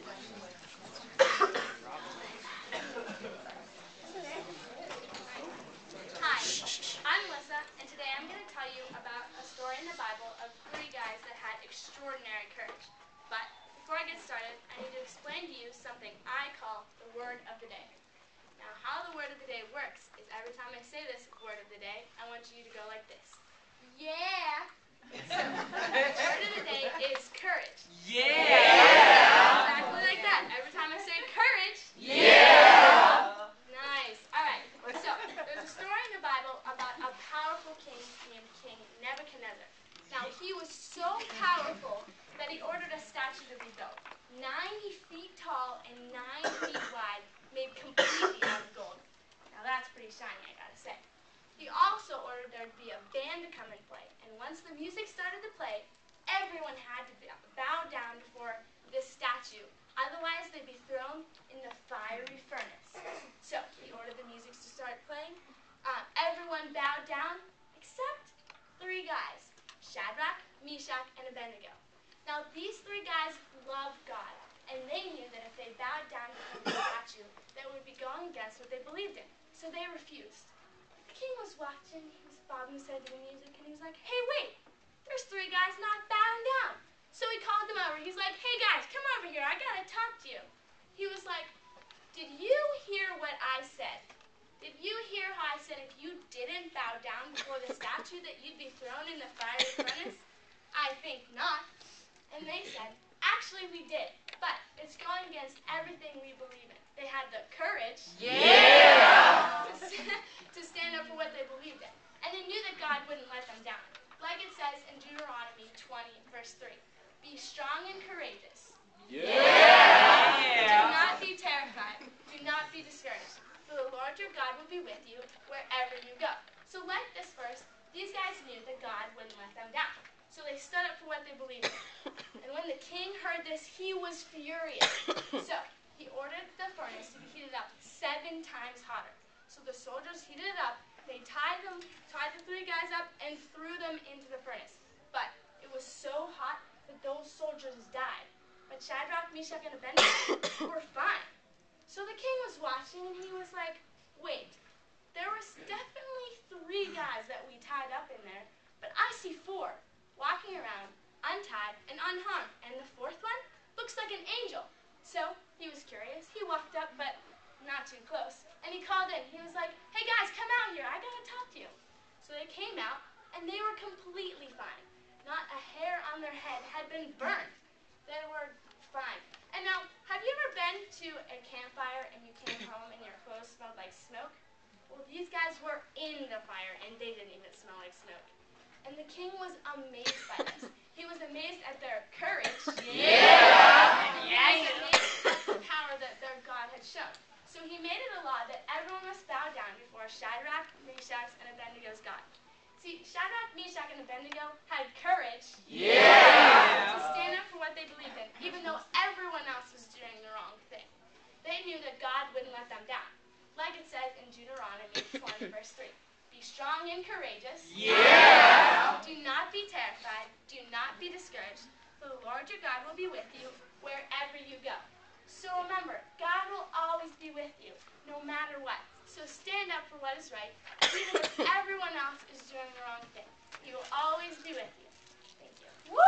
Hi, I'm Allisa, and today I'm going to tell you about a story in the Bible of three guys that had extraordinary courage. But before I get started, I need to explain to you something I call the word of the day. Now, how the word of the day works is every time I say this word of the day, I want you to go like this. Yeah! So, the word of the day is courage. Yeah! Exactly like that. Every time I say courage, Yeah! nice. All right. So, there's a story in the Bible about a powerful king named King Nebuchadnezzar. Now, he was so powerful that he ordered a statue to be built, 90 feet tall and 9 feet wide, made completely out of gold. Now, that's pretty shiny, I gotta say. He also ordered there to be a band to come and play, and once the music started to play, everyone had to bow down before this statue. Otherwise, they'd be thrown in the fiery furnace. So, he ordered the music to start playing. Everyone bowed down, except three guys, Shadrach, Meshach, and Abednego. Now, these three guys loved God, and they knew that if they bowed down before the statue, that would be going against what they believed in. So they refused. The king was watching, he was bobbing his head to the music, and he was like, hey, wait, there's three guys not bowing down. So he called them over. He's like, hey, guys, come over here. I got to talk to you. He was like, did you hear what I said? Did you hear how I said if you didn't bow down before the statue that you'd be thrown in the fiery furnace? I think not. And they said, actually, we did. But it's going against everything we believe in. They had the courage to stand up for what they believed in. And they knew that God wouldn't let them down. Like it says in Deuteronomy 20, verse 3. Be strong and courageous. Do not be terrified. Do not be discouraged. For the Lord your God will be with you wherever you go. So like this verse, these guys knew that God wouldn't let them down. So they stood up for what they believed in. And when the king heard this, he was furious. So he ordered the furnace to be heated up 7 times hotter. So the soldiers heated it up. They tied the three guys up and threw them into the furnace. But it was so hot that those soldiers died. But Shadrach, Meshach, and Abednego were fine. So the king was watching, and he was like, wait, there was definitely 3 guys that we tied up in there, but I see 4 walking around, untied and unharmed, and the 4th one looks like an angel. So he was curious. He walked up, but not too close, and he called in. He was like, hey guys, come out here. I gotta talk to you. So they came out, and they were completely fine. Not a hair on their head had been burned. They were fine. And now, have you ever been to a campfire and you came home and your clothes smelled like smoke? Well, these guys were in the fire, and they didn't even smell like smoke. And the king was amazed by this. He was amazed at their courage. And amazed at the power that their God had shown. So he made it a law that everyone must bow down before Shadrach, Meshach, and Abednego's God. See, Shadrach, Meshach, and Abednego had courage to stand up for what they believed in, even though everyone else was doing the wrong thing. They knew that God wouldn't let them down. Like it says in Deuteronomy 20, verse 3. Be strong and courageous. Do not be terrified. Do not be discouraged. For the Lord your God will be with you wherever you go. So remember, God will always be with you, no matter what. So stand up for what is right, even if everyone else is doing the wrong thing. He will always be with you. Thank you. Woo!